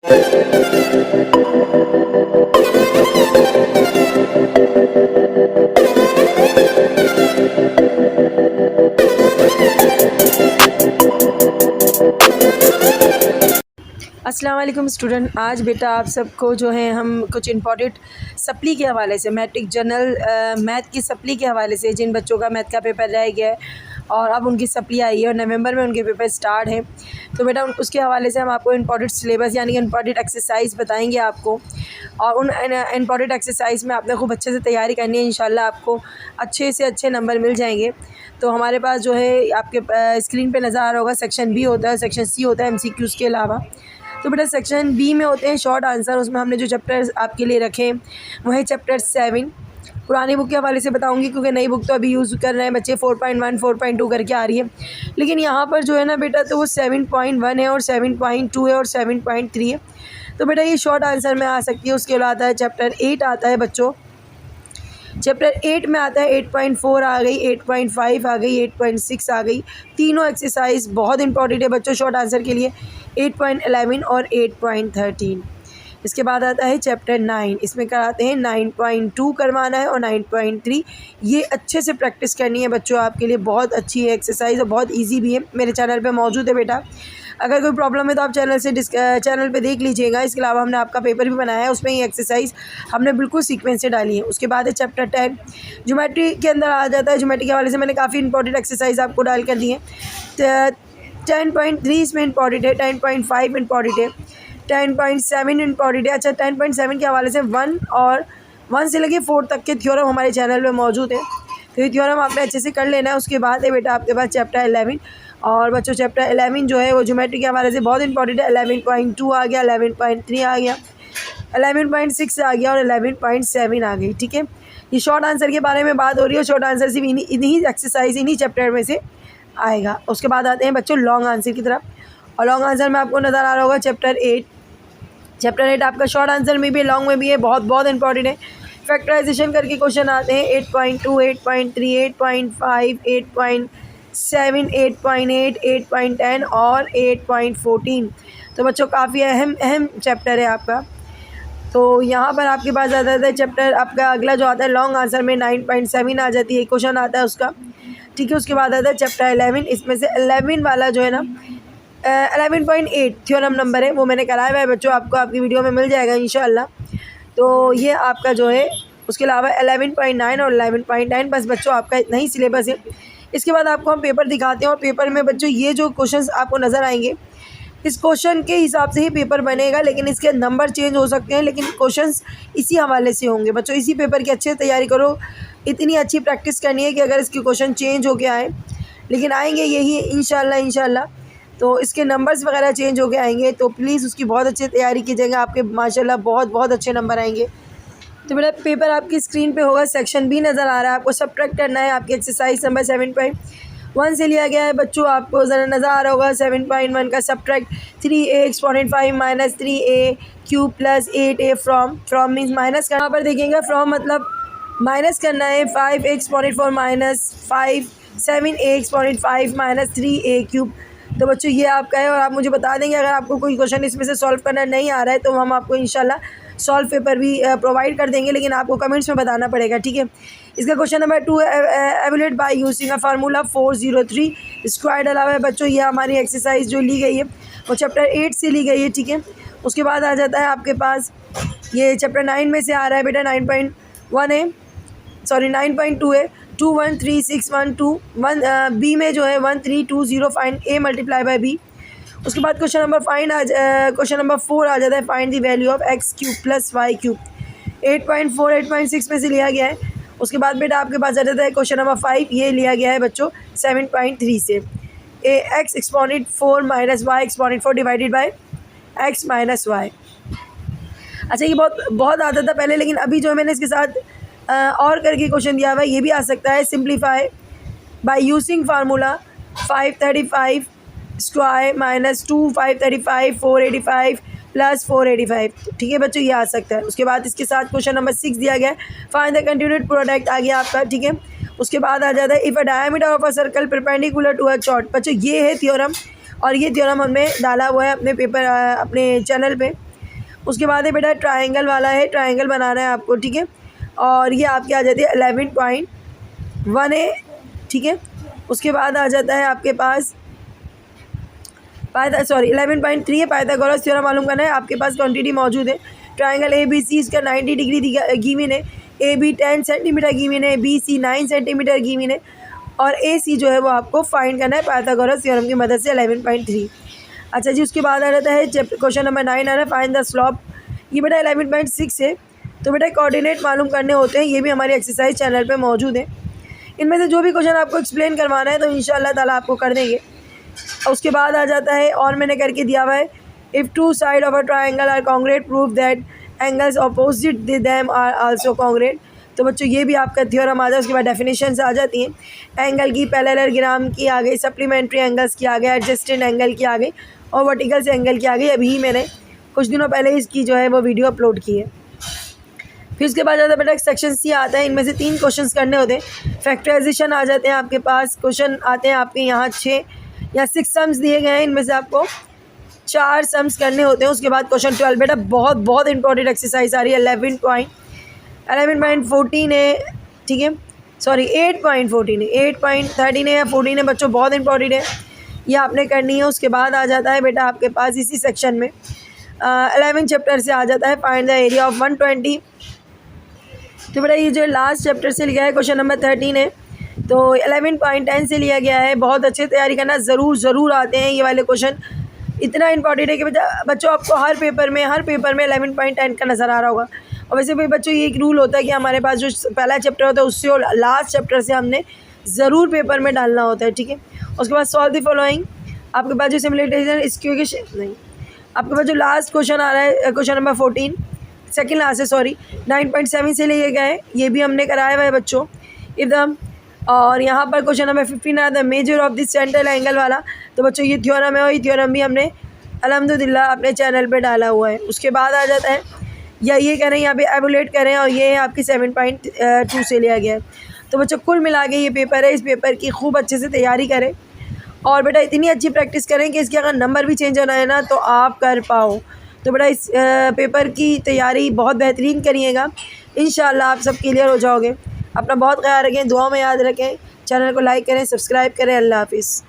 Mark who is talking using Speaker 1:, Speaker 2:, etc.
Speaker 1: अस्सलाम वालेकुम स्टूडेंट। आज बेटा आप सबको जो है हम कुछ इम्पॉर्टेंट सप्ली के हवाले से मैट्रिक जनरल मैथ की सप्ली के हवाले से, जिन बच्चों का मैथ का पेपर रह गया है और अब उनकी सप्ली आई है और नवंबर में उनके पेपर स्टार्ट हैं, तो बेटा उसके हवाले से हम आपको इम्पॉर्टेंट सिलेबस यानी कि इम्पॉर्टेंट एक्सरसाइज बताएंगे आपको। और उन इम्पॉर्टेंट एक्सरसाइज में आपने खूब अच्छे से तैयारी करनी है। इंशाल्लाह आपको अच्छे से अच्छे नंबर मिल जाएंगे। तो हमारे पास जो है आपके स्क्रीन पे नज़र आ रहा होगा, सेक्शन बी होता है, सेक्शन सी होता है MCQs के अलावा। तो बेटा सेक्शन बी में होते हैं शॉर्ट आंसर। उसमें हमने जो चैप्टर्स आपके लिए रखे वो है चैप्टर 7। पुरानी बुक के हवाले से बताऊंगी क्योंकि नई बुक तो अभी यूज़ कर रहे हैं बच्चे, 4.1 4.2 करके आ रही है। लेकिन यहाँ पर जो है ना बेटा, तो वो 7.1 है और 7.2 है और 7.3 है। तो बेटा ये शॉर्ट आंसर में आ सकती है। उसके बाद आता है चैप्टर 8 आता है बच्चों। चैप्टर 8 में आता है 8.4 आ गई, 8.5 आ गई, 8.6 आ गई। तीनों एक्सरसाइज बहुत इंपॉर्टेंट है बच्चों शॉर्ट आंसर के लिए, 8.11 और 8.13। इसके बाद आता है चैप्टर 9। इसमें कराते हैं 9.2 करवाना है और 9.3। ये अच्छे से प्रैक्टिस करनी है बच्चों, आपके लिए बहुत अच्छी है एक्सरसाइज और बहुत इजी भी है। मेरे चैनल पे मौजूद है बेटा। अगर कोई प्रॉब्लम है तो आप चैनल पे देख लीजिएगा। इसके अलावा हमने आपका पेपर भी बनाया है, उसमें ये एक्सरसाइज हमने बिल्कुल सीक्वेंस से डाली है। उसके बाद है चैप्टर 10, ज्योमेट्री के अंदर आ जाता है। ज्योमेट्री के हवाले से मैंने काफ़ी इंपॉर्टेंट एक्सरसाइज आपको डाल कर दी है। 10.3 इसमें इंपॉर्टेंट है, 10.5 इंपॉर्टेंट है, 10.7 इंपॉर्टेंट है। अच्छा, 10.7 के हवाले से 1 से लेके 4 तक के थ्योरम हमारे चैनल पे मौजूद है। तो ये थ्योरम आपने अच्छे से कर लेना है। उसके बाद है बेटा आपके पास चैप्टर 11। और बच्चों चैप्टर 11 जो है वो ज्योमेट्री के हवाले से बहुत इंपॉर्टेंट है। 11.2 आ गया, 11.3 आ गया, 11.6 आ गया और 11.7 आ गई। ठीक है, ये शॉर्ट आंसर के बारे में बात हो रही है। शॉर्ट आंसर सिर्फ इन्हीं एक्सरसाइज इन्हीं चैप्टर में से आएगा। उसके बाद आते हैं बच्चों लॉन्ग आंसर की तरफ। और लॉन्ग आंसर में आपको नज़र आ रहा होगा चैप्टर 8। चैप्टर 8 आपका शॉर्ट आंसर में भी है, लॉन्ग में भी है, बहुत बहुत इंपॉर्टेंट है। फैक्टराइजेशन करके क्वेश्चन आते हैं 8.2, 8.3, 8.5, 8.7, 8.8, 8.10 और 8.14। तो बच्चों काफ़ी अहम चैप्टर है आपका। तो यहाँ पर आपके पास आ जाता है चैप्टर आपका अगला जो आता है लॉन्ग आंसर में 9.7 आ जाती है, क्वेश्चन आता है उसका। ठीक है, उसके बाद आता है चैप्टर 11। इसमें से 11 वाला जो है ना 11.8 थ्योरम नंबर है, वो मैंने कराया हुआ है बच्चों, आपको आपकी वीडियो में मिल जाएगा इंशाल्लाह। तो ये आपका जो है, उसके अलावा 11.9 और 11.9, बस बच्चों आपका इतना ही सिलेबस है। इसके बाद आपको हम पेपर दिखाते हैं और पेपर में बच्चों ये जो क्वेश्चंस आपको नज़र आएंगे, इस क्वेश्चन के हिसाब से ही पेपर बनेगा, लेकिन इसके नंबर चेंज हो सकते हैं, लेकिन क्वेश्चंस इसी हवाले से होंगे बच्चों। इसी पेपर की अच्छे से तैयारी करो, इतनी अच्छी प्रैक्टिस करनी है कि अगर इसके क्वेश्चन चेंज हो के आए, लेकिन आएंगे यही इंशाल्लाह। तो इसके नंबर्स वगैरह चेंज हो के आएंगे, तो प्लीज़ उसकी बहुत अच्छी तैयारी कीजिएगा, आपके माशाल्लाह बहुत बहुत अच्छे नंबर आएंगे। तो मेरा पेपर आपकी स्क्रीन पे होगा, सेक्शन बी नज़र आ रहा है, आपको सब्ट्रैक्ट करना है। आपकी एक्सरसाइज नंबर 7.1 से लिया गया है बच्चों, आपको ज़रा नज़र आ रहा होगा 7.1 का subtract 3a exponent 5 - 3a cube plus 8a from means minus करना। यहाँ पर देखिएगा फ्रॉम मतलब माइनस करना है। 5a exponent 4 -5 7a exponent 5 - 3a cube. तो बच्चों ये आपका है और आप मुझे बता देंगे अगर आपको कोई क्वेश्चन इसमें से सॉल्व करना नहीं आ रहा है, तो हम आपको इंशाल्लाह सॉल्व पेपर भी प्रोवाइड कर देंगे, लेकिन आपको कमेंट्स में बताना पड़ेगा। ठीक है, इसका question number 2 evaluate by using a formula 403 square डाला हुआ है बच्चों। ये हमारी एक्सरसाइज जो ली गई है वो चैप्टर 8 से ली गई है। ठीक है, उसके बाद आ जाता है आपके पास ये चैप्टर 9 में से आ रहा है बेटा, 9.1 है, सॉरी 9.2 है, 213612 बी में जो है 1320 find a multiply by b। उसके बाद क्वेश्चन नंबर 4 आ जाता है find the value of x cube plus y cube. 8.4 8.6 में से लिया गया है। उसके बाद बेटा आपके पास आ जाता है क्वेश्चन नंबर 5, ये लिया गया है बच्चों 7.3 से, a x exponent 4 - y exponent 4 divided by x - y। अच्छा, ये बहुत आता था पहले, लेकिन अभी जो मैंने इसके साथ और करके क्वेश्चन दिया हुआ है, ये भी आ सकता है। Simplify by using formula 535 square -2 535 485 plus 485। ठीक है बच्चों, ये आ सकता है। उसके बाद इसके साथ क्वेश्चन नंबर 6 दिया गया है, फाइंड द कंटिन्यूड प्रोडक्ट आ गया आपका। ठीक है, उसके बाद आ जाता है if a diameter of a circle perpendicular to a chord. बच्चों ये है थ्योरम और ये थ्योरम हमने डाला हुआ है अपने पेपर अपने चैनल पे। उसके बाद है बेटा ट्रायंगल वाला है, ट्रायंगल बनाना है आपको, ठीक है। और ये आपके आ जाती है 11.1 है, ठीक है। उसके बाद आ जाता है आपके पास 11.3 है, पाइथागोरस थ्योरम मालूम करना है। आपके पास क्वांटिटी मौजूद है। ट्रायंगल ए बी सी इसका 90 डिग्री गिवन है, ए बी 10 सेंटीमीटर गिवन है, बी सी 9 सेंटीमीटर गिवन है, और ए सी जो है वो आपको फाइंड करना है पाइथागोरस थ्योरम की मदद से 11.3। अच्छा जी, उसके बाद आ जाता है क्वेश्चन नंबर 9 आ रहा है फाइंड द स्लोप। ये बेटा 11.6 है। तो बेटा कोऑर्डिनेट मालूम करने होते हैं, ये भी हमारी एक्सरसाइज चैनल पे मौजूद है। इनमें से जो भी क्वेश्चन आपको एक्सप्लेन करवाना है तो इंशाअल्लाह ताला आपको कर देंगे। और उसके बाद आ जाता है, और मैंने करके दिया हुआ है, if two side of a triangle are congruent prove that angles opposite them are also congruent. तो बच्चों ये भी आपका थ्योरम आ जाए। उसके बाद डेफिनेशंस आ जाती हैं, एंगल की, पैरेललोग्राम की आ गई, सप्लीमेंट्री एंगल्स की आ गई, एडजस्टेंट एंगल की आ गई, और वर्टिकल से एंगल की आ गई। अभी मैंने कुछ दिनों पहले इसकी जो है वो वीडियो अपलोड की है। फिर उसके बाद जाता है बेटा सेक्शन सी आता है। इनमें से 3 क्वेश्चंस करने होते हैं। फैक्टराइजेशन आ जाते हैं आपके पास, क्वेश्चन आते हैं आपके यहाँ 6 या 6 सम्स दिए गए हैं, इनमें से आपको 4 सम्स करने होते हैं। उसके बाद क्वेश्चन 12 बेटा बहुत बहुत इंपॉर्टेंट एक्सरसाइज आ रही है, 11.14 है, ठीक है, सॉरी 8.14 है, 8.13 है या 14 है बच्चों, बहुत इंपॉर्टेंट है, ये आपने करनी है। उसके बाद आ जाता है बेटा आपके पास इसी सेक्शन में 11 चैप्टर से आ जाता है फाइंड द एरिया ऑफ 120। तो बेटा ये जो लास्ट चैप्टर से लिया है, क्वेश्चन नंबर 13 है, तो 11.10 से लिया गया है। बहुत अच्छे तैयारी करना, ज़रूर आते हैं ये वाले क्वेश्चन। इतना इंपॉर्टेंट है कि बच्चों आपको हर पेपर में 11.10 का नज़र आ रहा होगा। और वैसे भी बच्चों ये एक रूल होता है कि हमारे पास जो पहला चैप्टर होता है उससे और लास्ट चैप्टर से हमने ज़रूर पेपर में डालना होता है, ठीक है। उसके बाद सॉल्व द फॉलोइंग, आपके पास जो सिमुलेटेशन नहीं, आपके पास जो लास्ट क्वेश्चन आ रहा है क्वेश्चन नंबर 14 सेकेंड लास्ट है, सॉरी 9.7 से लिए गए, ये भी हमने कराया हुआ है बच्चों एकदम। और यहाँ पर क्वेश्चन नंबर 15 आया था measure of this central angle वाला। तो बच्चों ये थ्योरम है और ये थ्योरम भी हमने अल्हम्दुलिल्लाह अपने चैनल पे डाला हुआ है। उसके बाद आ जाता है, या ये करें यहाँ पे एवोलेट करें, और ये है आपकी 7.2 से लिया गया है। तो बच्चों कुल मिला के ये पेपर है, इस पेपर की खूब अच्छे से तैयारी करें और बेटा इतनी अच्छी प्रैक्टिस करें कि इसके अगर नंबर भी चेंज होना है ना तो आप कर पाओ। तो बेटा इस पेपर की तैयारी बहुत बेहतरीन करिएगा, इंशाअल्लाह आप सब क्लियर हो जाओगे। अपना बहुत ख्याल रखें, दुआ में याद रखें, चैनल को लाइक करें, सब्सक्राइब करें। अल्लाह हाफिज़।